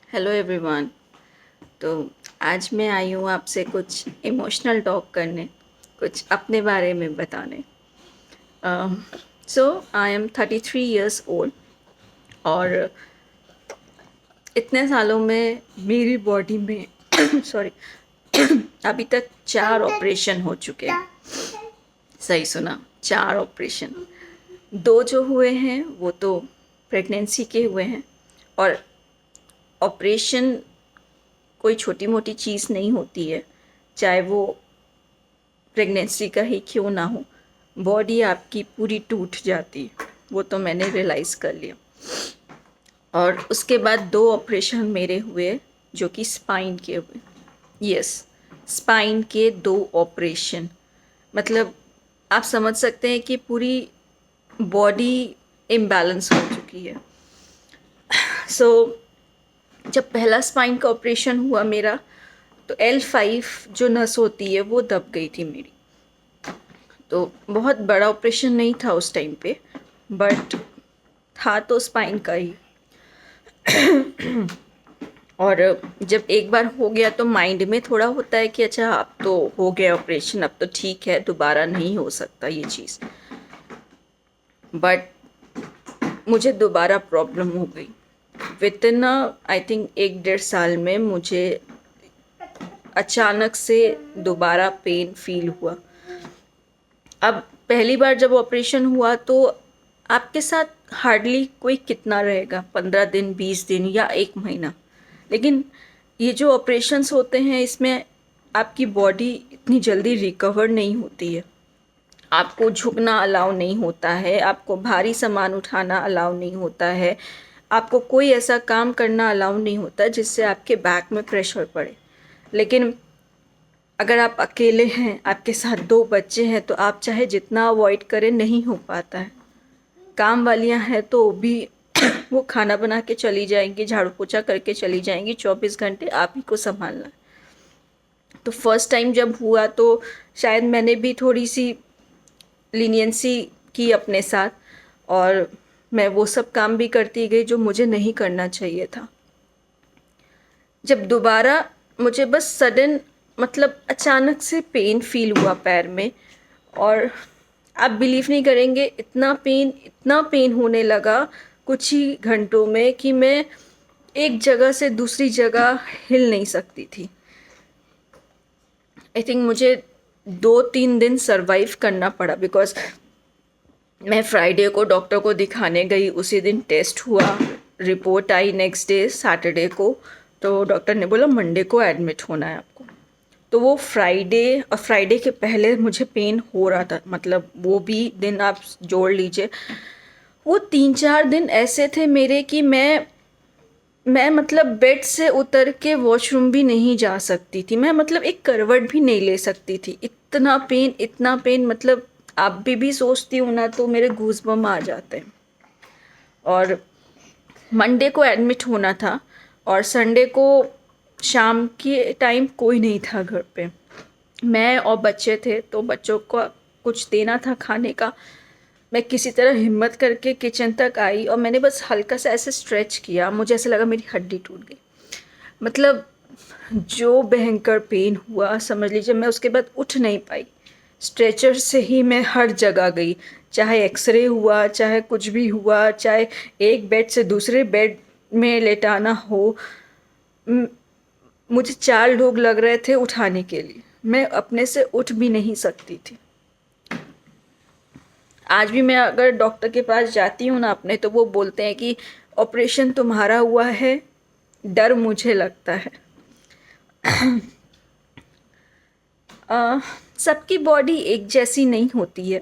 Hello everyone. तो आज मैं आई हूँ आपसे कुछ इमोशनल टॉक करने, कुछ अपने बारे में बताने। सो आई एम 33 ईयर्स ओल्ड और इतने सालों में मेरी बॉडी में सॉरी अभी तक 4 ऑपरेशन हो चुके हैं। सही सुना, 4 ऑपरेशन। 2 जो हुए हैं वो तो प्रेगनेंसी के हुए हैं। और ऑपरेशन कोई छोटी मोटी चीज़ नहीं होती है, चाहे वो प्रेगनेंसी का ही क्यों ना हो। बॉडी आपकी पूरी टूट जाती है, वो तो मैंने रियलाइज़ कर लिया। और उसके बाद 2 ऑपरेशन मेरे हुए जो कि स्पाइन के हुए। यस, स्पाइन के 2 ऑपरेशन। मतलब आप समझ सकते हैं कि पूरी बॉडी इम्बैलेंस हो चुकी है। सो जब पहला स्पाइन का ऑपरेशन हुआ मेरा, तो L5 जो नस होती है वो दब गई थी मेरी। तो बहुत बड़ा ऑपरेशन नहीं था उस टाइम पे, बट था तो स्पाइन का ही। और जब एक बार हो गया तो माइंड में थोड़ा होता है कि अच्छा अब तो हो गया ऑपरेशन, अब तो ठीक है, दोबारा नहीं हो सकता ये चीज़। बट मुझे दोबारा प्रॉब्लम हो गई। विद इन आई थिंक 1 डेढ़ साल में मुझे अचानक से दोबारा पेन फील हुआ। अब पहली बार जब ऑपरेशन हुआ तो आपके साथ हार्डली कोई कितना रहेगा, 15 दिन, 20 दिन या 1 महीना। लेकिन ये जो ऑपरेशंस होते हैं इसमें आपकी बॉडी इतनी जल्दी रिकवर नहीं होती है। आपको झुकना अलाउ नहीं होता है, आपको भारी सामान उठाना अलाउ नहीं होता है, आपको कोई ऐसा काम करना अलाउ नहीं होता जिससे आपके बैक में प्रेशर पड़े। लेकिन अगर आप अकेले हैं, आपके साथ 2 बच्चे हैं, तो आप चाहे जितना अवॉइड करें नहीं हो पाता है। काम वालियां हैं तो भी वो खाना बना के चली जाएंगी, झाड़ू पोछा करके चली जाएंगी, 24 घंटे आप ही को संभालना है। तो फर्स्ट टाइम जब हुआ तो शायद मैंने भी थोड़ी सी लीनियंसी की अपने साथ, और मैं वो सब काम भी करती गई जो मुझे नहीं करना चाहिए था। जब दोबारा मुझे बस सडन, मतलब अचानक से पेन फील हुआ पैर में, और आप बिलीव नहीं करेंगे, इतना पेन होने लगा कुछ ही घंटों में कि मैं एक जगह से दूसरी जगह हिल नहीं सकती थी। आई थिंक मुझे 2-3 दिन सरवाइव करना पड़ा, बिकॉज मैं फ्राइडे को डॉक्टर को दिखाने गई, उसी दिन टेस्ट हुआ, रिपोर्ट आई नेक्स्ट डे सैटरडे को। तो डॉक्टर ने बोला मंडे को एडमिट होना है आपको। तो वो फ्राइडे, और फ्राइडे के पहले मुझे पेन हो रहा था, मतलब वो भी दिन आप जोड़ लीजिए। वो 3-4 दिन ऐसे थे मेरे कि मैं मतलब बेड से उतर के वॉशरूम भी नहीं जा सकती थी। मैं मतलब एक करवट भी नहीं ले सकती थी, इतना पेन, इतना पेन। मतलब आप भी सोचती हूँ ना तो मेरे गूज़बम्प आ जाते हैं। और मंडे को एडमिट होना था, और संडे को शाम के टाइम कोई नहीं था घर पे, मैं और बच्चे थे, तो बच्चों को कुछ देना था खाने का। मैं किसी तरह हिम्मत करके किचन तक आई और मैंने बस हल्का सा ऐसे स्ट्रेच किया, मुझे ऐसा लगा मेरी हड्डी टूट गई। मतलब जो भयंकर पेन हुआ समझ लीजिए, मैं उसके बाद उठ नहीं पाई। स्ट्रेचर से ही मैं हर जगह गई, चाहे एक्सरे हुआ, चाहे कुछ भी हुआ, चाहे एक बेड से दूसरे बेड में लेटाना हो। म- मुझे 4 लोग लग रहे थे उठाने के लिए, मैं अपने से उठ भी नहीं सकती थी। आज भी मैं अगर डॉक्टर के पास जाती हूँ ना अपने, तो वो बोलते हैं कि ऑपरेशन तुम्हारा हुआ है, डर मुझे लगता है। अ, सबकी बॉडी एक जैसी नहीं होती है,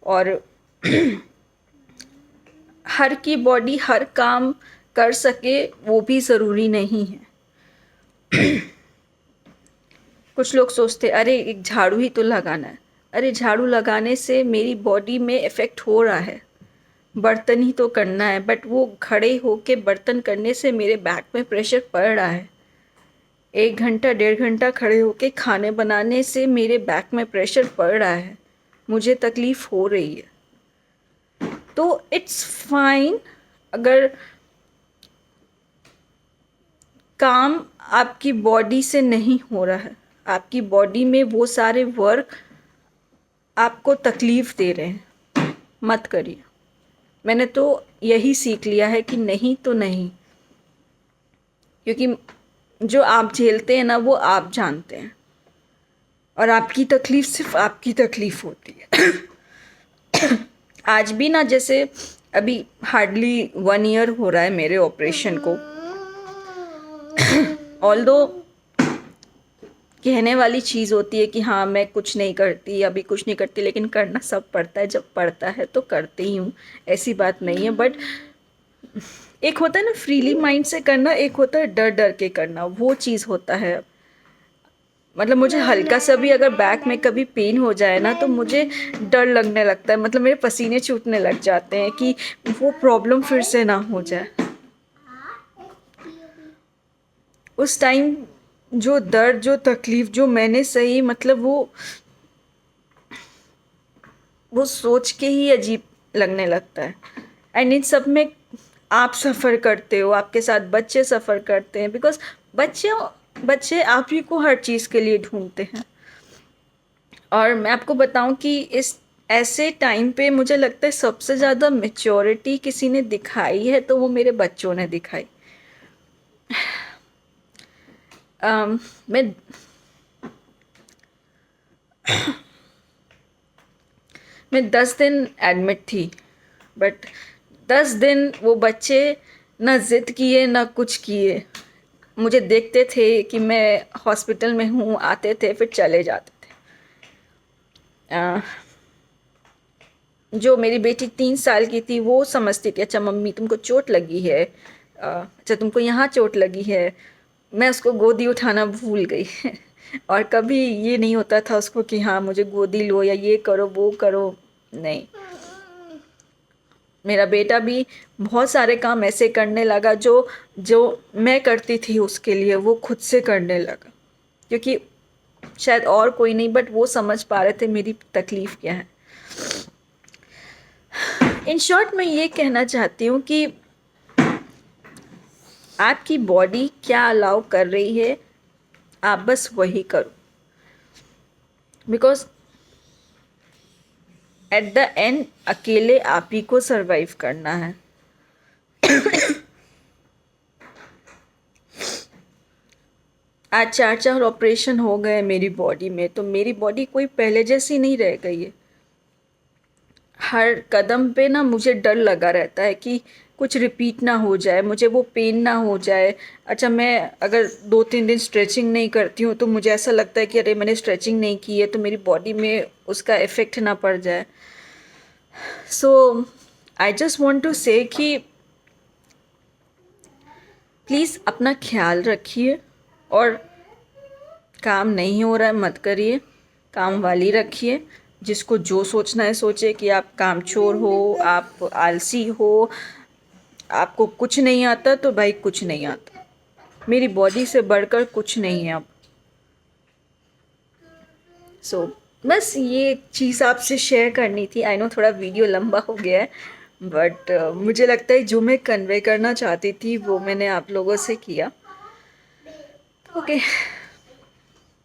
और हर की बॉडी हर काम कर सके वो भी ज़रूरी नहीं है। कुछ लोग सोचते अरे एक झाड़ू ही तो लगाना है। अरे झाड़ू लगाने से मेरी बॉडी में इफ़ेक्ट हो रहा है, बर्तन ही तो करना है, बट वो खड़े होके बर्तन करने से मेरे बैक में प्रेशर पड़ रहा है। 1 घंटा 1.5 घंटा खड़े होके खाने बनाने से मेरे बैक में प्रेशर पड़ रहा है, मुझे तकलीफ़ हो रही है। तो इट्स फाइन अगर काम आपकी बॉडी से नहीं हो रहा है, आपकी बॉडी में वो सारे वर्क आपको तकलीफ़ दे रहे हैं, मत करिए। मैंने तो यही सीख लिया है कि नहीं तो नहीं, क्योंकि जो आप झेलते हैं ना वो आप जानते हैं, और आपकी तकलीफ़ सिर्फ आपकी तकलीफ़ होती है। आज भी ना, जैसे अभी हार्डली 1 ईयर हो रहा है मेरे ऑपरेशन को, ऑल्दो कहने वाली चीज़ होती है कि हाँ मैं कुछ नहीं करती, अभी कुछ नहीं करती, लेकिन करना सब पड़ता है। जब पड़ता है तो करते ही हूँ, ऐसी बात नहीं है। बट एक होता है ना फ्रीली माइंड से करना, एक होता है डर डर के करना, वो चीज़ होता है। मतलब मुझे हल्का सा भी अगर बैक में कभी पेन हो जाए ना, तो मुझे डर लगने लगता है, मतलब मेरे पसीने छूटने लग जाते हैं कि वो प्रॉब्लम फिर से ना हो जाए। उस टाइम जो दर्द, जो तकलीफ़ जो मैंने सही, मतलब वो सोच के ही अजीब लगने लगता है। एंड इन सब में आप सफ़र करते हो, आपके साथ बच्चे सफ़र करते हैं, बिकॉज बच्चे आप ही को हर चीज़ के लिए ढूंढते हैं। और मैं आपको बताऊं कि इस ऐसे टाइम पे मुझे लगता है सबसे ज़्यादा मैच्योरिटी किसी ने दिखाई है तो वो मेरे बच्चों ने दिखाई। मैं मैं 10 दिन एडमिट थी, बट 10 दिन वो बच्चे ना ज़िद किए ना कुछ किए। मुझे देखते थे कि मैं हॉस्पिटल में हूँ, आते थे फिर चले जाते थे। जो मेरी बेटी 3 साल की थी वो समझती थी, अच्छा मम्मी तुमको चोट लगी है, अच्छा तुमको यहाँ चोट लगी है। मैं उसको गोदी उठाना भूल गई। और कभी ये नहीं होता था उसको कि हाँ मुझे गोदी लो या ये करो वो करो, नहीं। मेरा बेटा भी बहुत सारे काम ऐसे करने लगा जो जो मैं करती थी उसके लिए, वो खुद से करने लगा, क्योंकि शायद और कोई नहीं, बट वो समझ पा रहे थे मेरी तकलीफ़ क्या है। इन शॉर्ट मैं ये कहना चाहती हूँ कि आपकी बॉडी क्या अलाउ कर रही है, आप बस वही करो, बिकॉज एट द एंड अकेले आप ही को सरवाइव करना है। आज 4 ऑपरेशन हो गए मेरी बॉडी में, तो मेरी बॉडी कोई पहले जैसी नहीं रह गई है। हर कदम पे ना मुझे डर लगा रहता है कि कुछ रिपीट ना हो जाए, मुझे वो पेन ना हो जाए। अच्छा मैं अगर 2-3 दिन स्ट्रेचिंग नहीं करती हूँ तो मुझे ऐसा लगता है कि अरे मैंने स्ट्रेचिंग नहीं की है तो मेरी बॉडी में उसका इफ़ेक्ट ना पड़ जाए। सो आई जस्ट वॉन्ट टू से कि प्लीज़ अपना ख्याल रखिए, और काम नहीं हो रहा है मत करिए, काम वाली रखिए। जिसको जो सोचना है सोचे कि आप कामचोर हो, आप आलसी हो, आपको कुछ नहीं आता, तो भाई कुछ नहीं आता। मेरी बॉडी से बढ़कर कुछ नहीं है अब। सो बस ये चीज़ आपसे शेयर करनी थी। आई नो थोड़ा वीडियो लंबा हो गया है, बट मुझे लगता है जो मैं कन्वे करना चाहती थी वो मैंने आप लोगों से किया। ओके।